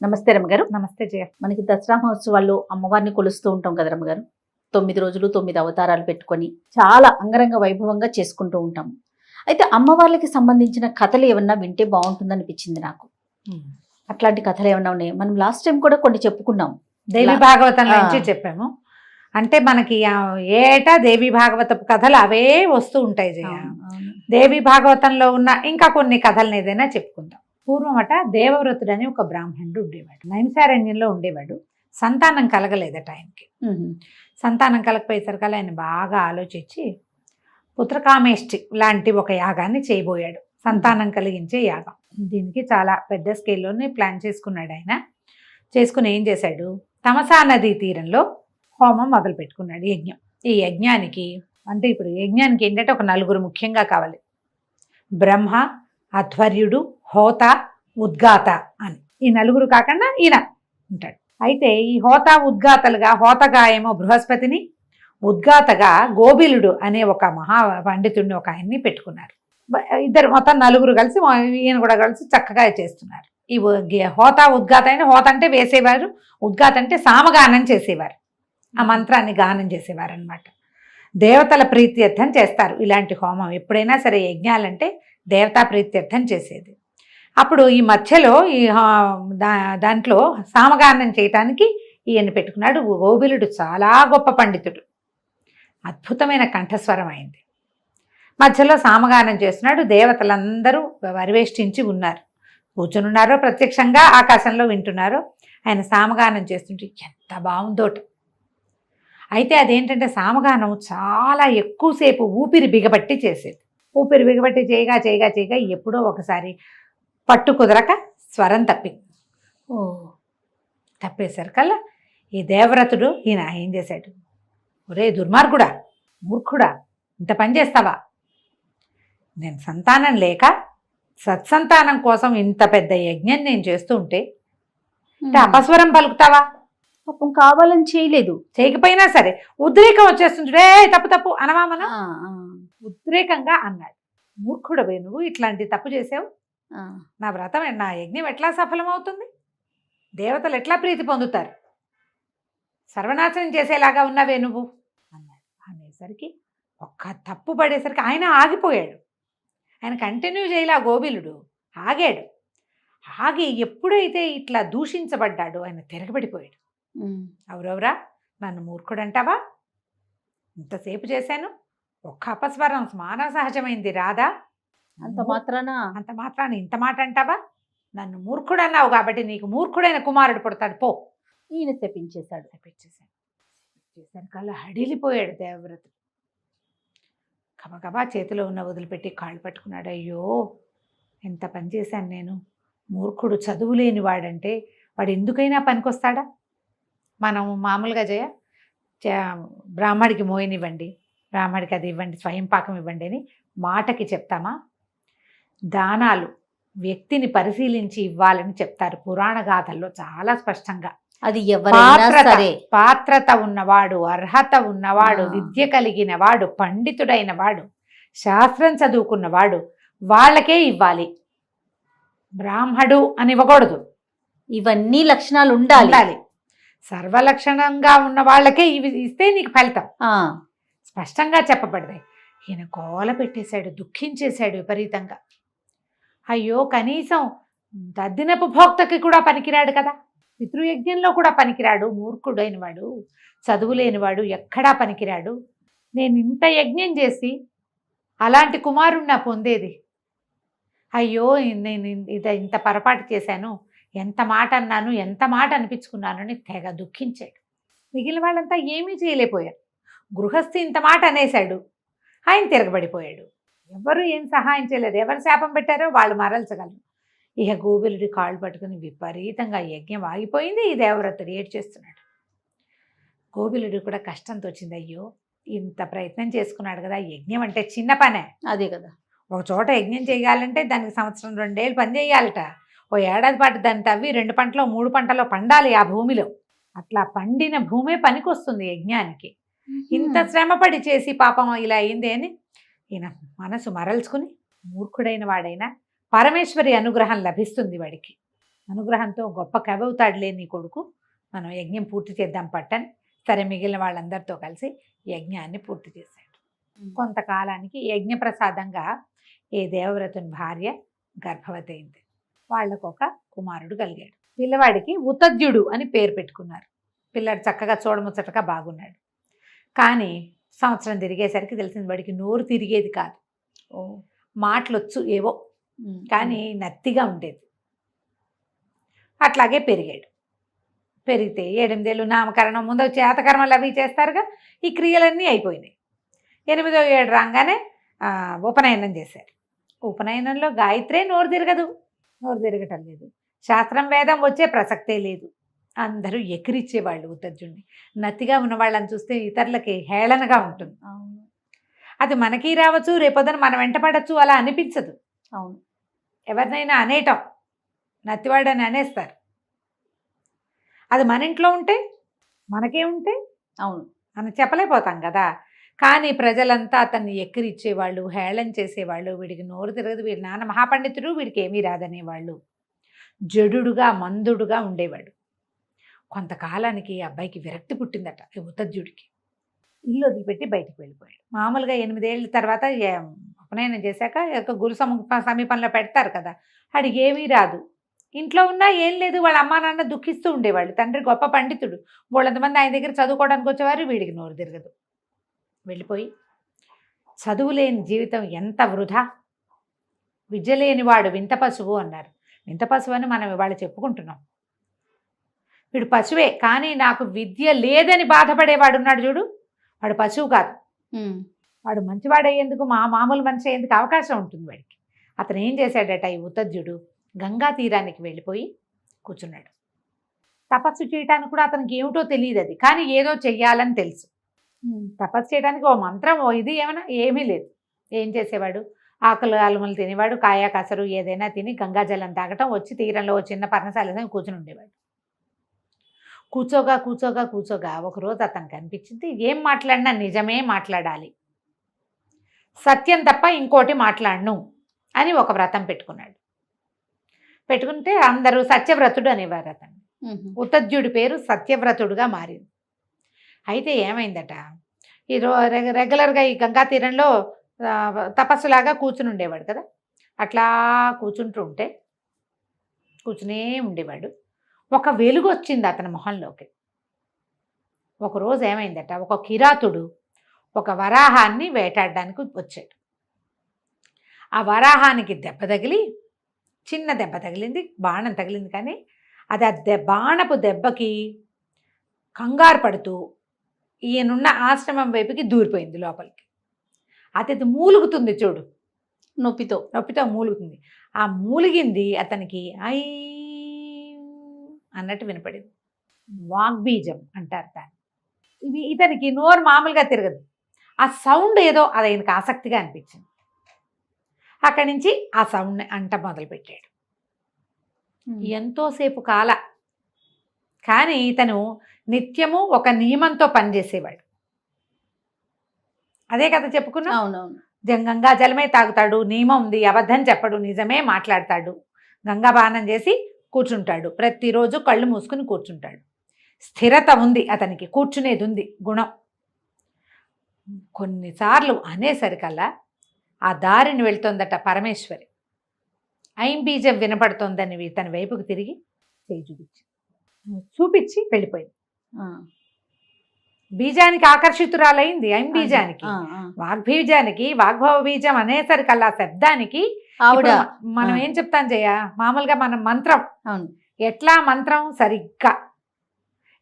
నమస్తే రమ్మగారు. నమస్తే జయ. మనకి దసరా మహోత్సవాల్లో అమ్మవారిని కొలుస్తూ ఉంటాం కదా రమ్మగారు. 9 రోజులు 9 అవతారాలు పెట్టుకొని చాలా అంగరంగ వైభవంగా చేసుకుంటూ ఉంటాము. అయితే అమ్మవార్లకి సంబంధించిన కథలు ఏమన్నా వింటే బాగుంటుందనిపించింది నాకు. అట్లాంటి కథలు ఏమన్నా ఉన్నాయి? మనం లాస్ట్ టైం కూడా కొన్ని చెప్పుకున్నాం. దేవి భాగవతం నుంచి చెప్పాము. అంటే మనకి ఏటా దేవి భాగవతపు కథలు అవే వస్తూ ఉంటాయి జయ. దేవి భాగవతంలో ఉన్న ఇంకా కొన్ని కథలను ఏదైనా చెప్పుకుందాం. పూర్వమట దేవవ్రతుడు అని ఒక బ్రాహ్మణుడు ఉండేవాడు. నైమిసారణ్యంలో ఉండేవాడు. సంతానం కలగలేదట ఆయనకి. సంతానం కలగపోయేసరికల్లా ఆయన బాగా ఆలోచించి పుత్రకామేష్టి లాంటి ఒక యాగాన్ని చేయబోయాడు. సంతానం కలిగించే యాగం. దీనికి చాలా పెద్ద స్కేల్లోనే ప్లాన్ చేసుకున్నాడు ఆయన. చేసుకుని ఏం చేశాడు, తమసా నదీ తీరంలో హోమం మొదలు పెట్టుకున్నాడు, యజ్ఞం. ఈ యజ్ఞానికి అంటే ఇప్పుడు యజ్ఞానికి ఏంటంటే ఒక నలుగురు ముఖ్యంగా కావాలి. బ్రహ్మ, అధ్వర్యుడు, హోత, ఉద్గాత అని. ఈ నలుగురు కాకుండా ఈయన ఉంటాడు. అయితే ఈ హోత ఉద్గాతలుగా, హోతగా ఏమో బృహస్పతిని, ఉద్గాతగా గోబిలుడు అనే ఒక మహా పండితుడిని ఒక ఆయన్ని పెట్టుకున్నారు. ఇద్దరు మొత్తం నలుగురు కలిసి ఈయన కూడా కలిసి చక్కగా చేస్తున్నారు. ఈ హోత ఉద్గాత అయిన, హోత అంటే వేసేవారు, ఉద్గాత అంటే సామగానం చేసేవారు, ఆ మంత్రాన్ని గానం చేసేవారు అనమాట. దేవతల ప్రీత్యర్థం చేస్తారు ఇలాంటి హోమం. ఎప్పుడైనా సరే యజ్ఞాలంటే దేవతా ప్రీత్యర్థం చేసేది. అప్పుడు ఈ మధ్యలో ఈ దాంట్లో సామగానం చేయటానికి ఈయన పెట్టుకున్నాడు. గోబిలుడు చాలా గొప్ప పండితుడు, అద్భుతమైన కంఠస్వరం అయింది. మధ్యలో సామగానం చేస్తున్నాడు. దేవతలందరూ పరివేష్టించి ఉన్నారు, కూర్చునున్నారో ప్రత్యక్షంగా ఆకాశంలో వింటున్నారో. ఆయన సామగానం చేస్తుంటే ఎంత బాగుందోట. అయితే అదేంటంటే సామగానం చాలా ఎక్కువసేపు ఊపిరి బిగబట్టి చేసేది. ఊపిరి బిగబట్టి చేయగా చేయగా చేయగా ఎప్పుడో ఒకసారి పట్టు కుదరక స్వరం తప్పింది. తప్పేసరికల్లా ఈ దేవవ్రతుడు ఈయన ఏం చేశాడు, ఒరే దుర్మార్గుడా, మూర్ఖుడా, ఇంత పని చేస్తావా? నేను సంతానం లేక సత్సంతానం కోసం ఇంత పెద్ద యజ్ఞం నేను చేస్తూ ఉంటే అపస్వరం పలుకుతావా? పాపం కావాలని చేయలేదు. చేయకపోయినా సరే ఉద్రేకం వచ్చేస్తుంటే తప్పు తప్పు అనవా మనం? ఉద్రేకంగా అన్నాడు. మూర్ఖుడవే నువ్వు, ఇట్లాంటి తప్పు చేసావు. నా వ్రతం, నా యజ్ఞం ఎట్లా సఫలమవుతుంది? దేవతలు ఎట్లా ప్రీతి పొందుతారు? సర్వనాశనం చేసేలాగా ఉన్నావే నువ్వు అన్నాడు. అనేసరికి ఒక్క తప్పు పడేసరికి ఆయన ఆగిపోయాడు. ఆయన కంటిన్యూ చేయలే. గోబిలుడు ఆగాడు. ఆగి ఎప్పుడైతే ఇట్లా దూషించబడ్డాడో ఆయన తిరగబడిపోయాడు. ఎవరెవరా, నన్ను మూర్ఖుడంటావా? ఇంతసేపు చేశాను, ఒక్క అపస్వరం మానవ సహజమైంది రాదా? అంత మాత్రాన ఇంత మాట అంటావా? నన్ను మూర్ఖుడు అన్నావు కాబట్టి నీకు మూర్ఖుడైన కుమారుడు పుడతాడు, పో. ఈయన తెప్పించేశాడు. కల్లా హడిలిపోయాడు దేవవ్రతుడు. గబగబా చేతిలో ఉన్న వదిలిపెట్టి కాళ్ళు పట్టుకున్నాడు. అయ్యో, ఎంత పని చేశాను నేను. మూర్ఖుడు, చదువు లేని వాడంటే వాడు ఎందుకైనా పనికొస్తాడా? మనం మామూలుగా బ్రాహ్మడికి మోయనివ్వండి, బ్రాహ్మడికి అది ఇవ్వండి, స్వయం పాకం ఇవ్వండి అని మాటకి చెప్తామా? దానాలు వ్యక్తిని పరిశీలించి ఇవ్వాలని చెప్తారు పురాణ గాథల్లో చాలా స్పష్టంగా. అది ఎవరైనా సరే పాత్రత ఉన్నవాడు, అర్హత ఉన్నవాడు, విద్య కలిగిన వాడు, పండితుడైన వాడు, శాస్త్రం చదువుకున్నవాడు, వాళ్ళకే ఇవ్వాలి. బ్రాహ్మడు అని ఇవ్వకూడదు. ఇవన్నీ లక్షణాలు ఉండాలి. సర్వలక్షణంగా ఉన్న వాళ్ళకే ఇవి ఇస్తే నీకు ఫలితం స్పష్టంగా చెప్పబడతాయి. ఈయన కోల పెట్టేశాడు, దుఃఖించేశాడు విపరీతంగా. అయ్యో, కనీసం దద్దినపు భోక్తకి కూడా పనికిరాడు కదా, పితృయజ్ఞంలో కూడా పనికిరాడు, మూర్ఖుడైన వాడు, చదువు లేనివాడు, ఎక్కడా పనికిరాడు. నేను ఇంత యజ్ఞం చేసి అలాంటి కుమారుణ్ణి పొందేది. అయ్యో, నేను ఇంత పొరపాటు చేశాను, ఎంత మాట అన్నాను, ఎంత మాట అనిపించుకున్నాను అని తెగ దుఃఖించాడు. మిగిలిన వాళ్ళంతా ఏమీ చేయలేకపోయారు. గృహస్థి ఇంత మాట అనేశాడు, ఆయన తిరగబడిపోయాడు. ఎవరు ఏం సహాయం చేయలేదు. ఎవరు శాపం పెట్టారో వాళ్ళు మరల్చగలరు. ఇక గోబిలుడి కాళ్ళు పట్టుకుని విపరీతంగా యజ్ఞం ఆగిపోయింది. ఈ దేవవ్రతుడు ఏడ్చేస్తున్నాడు. గోబిలుడు కూడా కష్టంతో వచ్చింది. అయ్యో, ఇంత ప్రయత్నం చేసుకున్నాడు కదా, యజ్ఞం అంటే చిన్న పనే. అదే కదా, ఒక చోట యజ్ఞం చేయాలంటే దానికి సంవత్సరం 2 ఏళ్ళు పని చేయాలట. ఓ ఏడాది పాటు దాన్ని తవ్వి 2 పంటలో 3 పంటలో పండాలి ఆ భూమిలో. అట్లా పండిన భూమే పనికొస్తుంది యజ్ఞానికి. ఇంత శ్రమపడి చేసి పాపం ఇలా అయింది అని ఈయన మనసు మరల్చుకుని, మూర్ఖుడైన వాడైనా పరమేశ్వరి అనుగ్రహం లభిస్తుంది వాడికి, అనుగ్రహంతో గొప్ప కవి అవుతాడులే నీ కొడుకు, మనం యజ్ఞం పూర్తి చేద్దాం పట్టని. సరే మిగిలిన వాళ్ళందరితో కలిసి యజ్ఞాన్ని పూర్తి చేశాడు. కొంతకాలానికి యజ్ఞప్రసాదంగా ఏ దేవవ్రతుని భార్య గర్భవతి అయింది. వాళ్ళకు ఒక కుమారుడు కలిగాడు. పిల్లవాడికి ఉతద్యుడు అని పేరు పెట్టుకున్నారు. పిల్లాడు చక్కగా చూడముచ్చటగా బాగున్నాడు. కానీ సంవత్సరం తిరిగేసరికి తెలిసింది వాడికి నోరు తిరిగేది కాదు. మాటలొచ్చు ఏవో, కానీ నత్తిగా ఉండేది. అట్లాగే పెరిగాడు. పెరిగితే 7 ఏళ్ళు నామకరణం, ముందు చేతకర్మలు అవి చేస్తారుగా, ఈ క్రియలన్నీ అయిపోయినాయి. 8వ ఏడు రాగానే ఉపనయనం చేశారు. ఉపనయనంలో గాయత్రే నోరు తిరగదు, నోరు తిరగటం లేదు. శాస్త్రం వేదం వచ్చే ప్రసక్తే లేదు. అందరూ ఎకిరిచ్చేవాళ్ళు ఉత్తర్జుడిని. నత్తిగా ఉన్న వాళ్ళని చూస్తే ఇతరులకి హేళనగా ఉంటుంది. అది మనకి రావచ్చు, రేపొద్దున మనం వెంట పడచ్చు, అలా అనిపించదు. అవును, ఎవరినైనా అనేయటం, నత్తివాడని అనేస్తారు. అది మన ఇంట్లో ఉంటే మనకే ఉంటే అవును మనం చెప్పలేకపోతాం కదా. కానీ ప్రజలంతా అతన్ని ఎక్కిరిచ్చేవాళ్ళు, హేళన చేసేవాళ్ళు. వీడికి నోరు తిరగదు, వీడి నాన్న మహాపండితుడు, వీడికి ఏమీ రాదనేవాళ్ళు. జడుడుగా మందుడుగా ఉండేవాడు. కొంతకాలానికి అబ్బాయికి విరక్తి పుట్టిందట ఈ ఉత్తర్జుడికి. ఇల్లు వదిలిపెట్టి బయటికి వెళ్ళిపోయాడు. మామూలుగా 8 ఏళ్ళ తర్వాత ఉపనయనం చేశాక గురు సమీపంలో పెడతారు కదా, వాడికి ఏమీ రాదు. ఇంట్లో ఉన్నా ఏం లేదు, వాళ్ళ అమ్మా నాన్న దుఃఖిస్తూ ఉండేవాళ్ళు. తండ్రి గొప్ప పండితుడు, వాళ్ళంతమంది ఆయన దగ్గర చదువుకోవడానికి వచ్చేవారు. వీడికి నోరు తిరగదు. వెళ్ళిపోయి చదువు లేని జీవితం ఎంత వృధా, విద్య లేనివాడు వింత పశువు అన్నారు. వింత పశువు అని మనం ఇవాళ చెప్పుకుంటున్నాం. వీడు పశువే, కానీ నాకు విద్య లేదని బాధపడేవాడు ఉన్నాడు చూడు, వాడు పశువు కాదు. వాడు మంచివాడయ్యేందుకు, మామూలు మనిషి అయ్యేందుకు అవకాశం ఉంటుంది వాడికి. అతను ఏం చేశాడట, ఈ ఉత్తర్జుడు గంగా తీరానికి వెళ్ళిపోయి కూర్చున్నాడు. తపస్సు చేయడానికి కూడా అతనికి ఏమిటో తెలియదు అది, కానీ ఏదో చెయ్యాలని తెలుసు. తపస్సు చేయడానికి ఓ మంత్రం, ఓ ఇది ఏమైనా ఏమీ లేదు. ఏం చేసేవాడు, ఆకులు అలుములు తినేవాడు, కాయ కసరు ఏదైనా తిని గంగాజలం తాగటం, వచ్చి తీరంలో ఓ చిన్న పర్ణశాల కూర్చుని ఉండేవాడు. కూర్చోగా ఒకరోజు అతనికి అనిపించింది, ఏం మాట్లాడినా నిజమే మాట్లాడాలి, సత్యం తప్ప ఇంకోటి మాట్లాడను అని ఒక వ్రతం పెట్టుకున్నాడు. పెట్టుకుంటే అందరూ సత్యవ్రతుడు అనేవారు అతను. ఉత్తర్జుడి పేరు సత్యవ్రతుడుగా మారింది. అయితే ఏమైందట, ఈ రెగ్యులర్గా ఈ గంగా తీరంలో తపస్సులాగా కూర్చుని ఉండేవాడు కదా. అట్లా కూర్చునే ఉండేవాడు. ఒక వెలుగు వచ్చింది అతని మొహంలోకి. ఒకరోజు ఏమైందట, ఒక కిరాతుడు ఒక వరాహాన్ని వేటాడడానికి వచ్చాడు. ఆ వరాహానికి దెబ్బ తగిలి, చిన్న దెబ్బ తగిలింది, బాణం తగిలింది. కానీ అది ఆ బాణపు దెబ్బకి కంగారు పడుతూ ఈయనున్న ఆశ్రమం వైపుకి దూరిపోయింది లోపలికి. అది మూలుగుతుంది చూడు, నొప్పితో మూలుగుతుంది. ఆ మూలిగింది అతనికి ఐ అన్నట్టు వినపడింది. వాగ్బీజం అంటారు దాన్ని. ఇతనికి నోరు మామూలుగా తిరగదు. ఆ సౌండ్ ఏదో అది ఆయనకు ఆసక్తిగా అనిపించింది. అక్కడి నుంచి ఆ సౌండ్ని అంట మొదలుపెట్టాడు. ఎంతోసేపు కాల. కానీ ఇతను నిత్యము ఒక నియమంతో పనిచేసేవాడు. అదే కదా చెప్పుకున్నా. అవునవును. గంగా జలమే తాగుతాడు, నియమం ఉంది, అబద్ధం చెప్పడు, నిజమే మాట్లాడతాడు, గంగా బాణం చేసి కూర్చుంటాడు, ప్రతిరోజు కళ్ళు మూసుకుని కూర్చుంటాడు. స్థిరత ఉంది అతనికి, కూర్చునేది ఉంది గుణం. కొన్నిసార్లు అనేసరికల్లా ఆ దారిని వెళ్తోందట పరమేశ్వరి. ఐంబీజం వినపడుతోందని తన వైపుకు తిరిగి చేయి చూపించి వెళ్ళిపోయింది. బీజానికి ఆకర్షితురాలైంది, ఐంబీజానికి. వాగ్బీజానికి, వాగ్భవ బీజం అనేసరికల్లా శబ్దానికి ఆవిడ మనం ఏం చెప్తాం జయ, మామూలుగా మనం మంత్రం ఎట్లా మంత్రం సరిగ్గా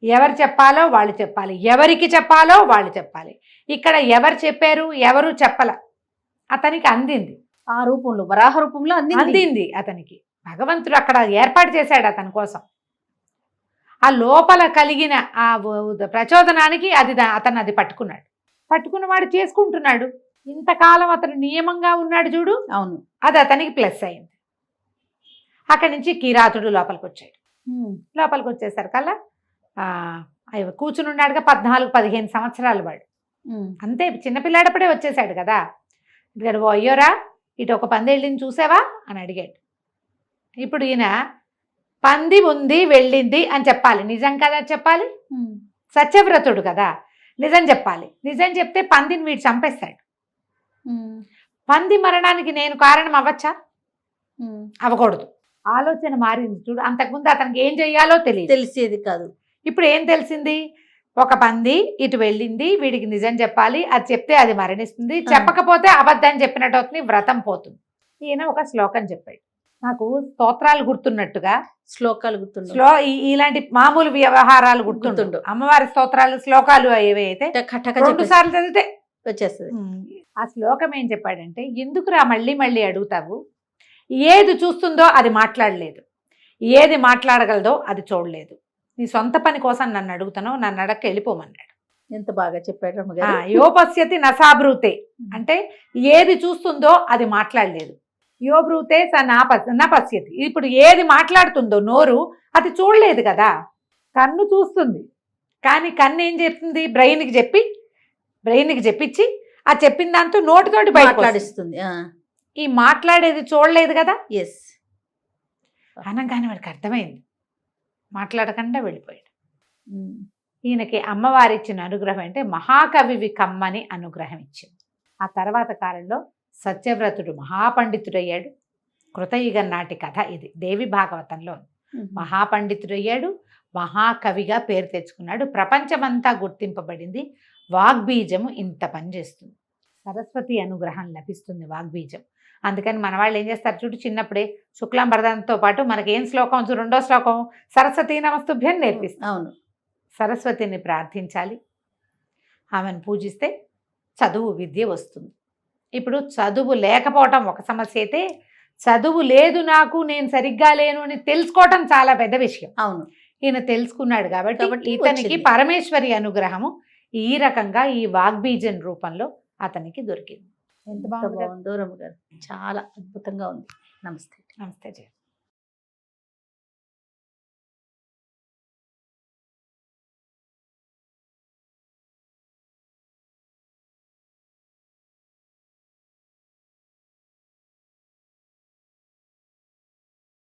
ఎవరు చెప్పాలో వాళ్ళు చెప్పాలి, ఎవరికి చెప్పాలో వాళ్ళు చెప్పాలి. ఇక్కడ ఎవరు చెప్పారు, ఎవరు చెప్పల, అతనికి అందింది. ఆ రూపంలో, వరాహ రూపంలో అందింది అతనికి. భగవంతుడు అక్కడ ఏర్పాటు చేశాడు అతని కోసం. ఆ లోపల కలిగిన ఆ ప్రచోదనానికి అతను అది పట్టుకున్నాడు. పట్టుకున్నవాడు చేసుకుంటున్నాడు. ఇంతకాలం అతను నియమంగా ఉన్నాడు చూడు. అవును, అది అతనికి ప్లస్ అయింది. అక్కడి నుంచి కిరాతుడు లోపలికి వచ్చాడు. లోపలికి వచ్చేసరికల్లా కూర్చుని ఉన్నాడుగా 14-15 సంవత్సరాలు వాడు. అంతే, చిన్నపిల్లాడప్పుడే వచ్చేసాడు కదా. ఇక్కడ అయ్యోరా, ఇటు ఒక 10 ఏళ్ళని చూసావా అని అడిగాడు. ఇప్పుడు ఈయన పంది ఉంది వెళ్ళింది అని చెప్పాలి. నిజం కదా చెప్పాలి. సత్యవ్రతుడు కదా, నిజం చెప్పాలి. నిజం చెప్తే పందిని వీడు చంపేస్తాడు. పంది మరణానికి నేను కారణం అవ్వచ్చా? అవ్వకూడదు. ఆలోచన మారింది చూడు. అంతకుముందు అతనికి ఏం చెయ్యాలో తెలిసేది కాదు. ఇప్పుడు ఏం తెలిసింది? ఒక పంది ఇటు వెళ్ళింది, వీడికి నిజం చెప్పాలి, అది చెప్తే అది మరణిస్తుంది, చెప్పకపోతే అబద్ధం చెప్పినట్టు అవుతుంది, వ్రతం పోతుంది. ఈయన ఒక శ్లోకం చెప్పాడు. నాకు స్తోత్రాలు గుర్తున్నట్టుగా శ్లోకాలు గుర్తుండు, ఇలాంటి మామూలు వ్యవహారాలు గుర్తుండు. అమ్మవారి స్తోత్రాలు శ్లోకాలు అయితే 2 సార్లు చదివితే వచ్చేస్తుంది. ఆ శ్లోకం ఏం చెప్పాడంటే, ఎందుకురా మళ్ళీ మళ్ళీ అడుగుతావు? ఏది చూస్తుందో అది మాట్లాడలేదు, ఏది మాట్లాడగలదో అది చూడలేదు. నీ సొంత పని కోసం నన్ను అడుగుతాను, నన్ను అడక్క వెళ్ళిపోమన్నాడు. ఎంత బాగా చెప్పాడు రమ్మగారు. యోపశ్యతి నసాబ్రూతే అంటే ఏది చూస్తుందో అది మాట్లాడలేదు. యోబ్రూతే నపశ్యతి. ఇప్పుడు ఏది మాట్లాడుతుందో నోరు అది చూడలేదు కదా. కన్ను చూస్తుంది, కానీ కన్ను ఏం చెప్తుంది? బ్రెయిన్కి చెప్పించి ఆ చెప్పిన దాంతో నోటితోటి మాట్లాడిస్తుంది. ఈ మాట్లాడేది చూడలేదు కదా. ఎస్ అనగానే వాడికి అర్థమైంది, మాట్లాడకుండా వెళ్ళిపోయాడు. ఈయనకి అమ్మవారి ఇచ్చిన అనుగ్రహం అంటే మహాకవివి కమ్మని అనుగ్రహం ఇచ్చింది. ఆ తర్వాత కాలంలో సత్యవ్రతుడు మహాపండితుడయ్యాడు. కృతయుగం నాటి కథ ఇది, దేవి భాగవతంలో. మహాపండితుడయ్యాడు, మహాకవిగా పేరు తెచ్చుకున్నాడు, ప్రపంచమంతా గుర్తింపబడింది. వాగ్బీజము ఇంత పనిచేస్తుంది. సరస్వతి అనుగ్రహం లభిస్తుంది వాగ్బీజం. అందుకని మన వాళ్ళు ఏం చేస్తారు చూడు, చిన్నప్పుడే శుక్లాంబరదంతో పాటు మనకి ఏం శ్లోకం, 2వ శ్లోకం సరస్వతి నమస్తుభ్యం నేర్పిస్తాం. అవును, సరస్వతిని ప్రార్థించాలి, ఆమెను పూజిస్తే చదువు విద్య వస్తుంది. ఇప్పుడు చదువు లేకపోవటం ఒక సమస్య అయితే, చదువు లేదు నాకు, నేను సరిగ్గా లేను అని తెలుసుకోవటం చాలా పెద్ద విషయం. అవును, ఈయన తెలుసుకున్నాడు కాబట్టి ఇతనికి పరమేశ్వరి అనుగ్రహము ఈ రకంగా ఈ వాగ్బీజం రూపంలో అతనికి దొరికింది. ఎంత బాగుందో రమ్మగారు, చాలా అద్భుతంగా ఉంది. నమస్తే. నమస్తే.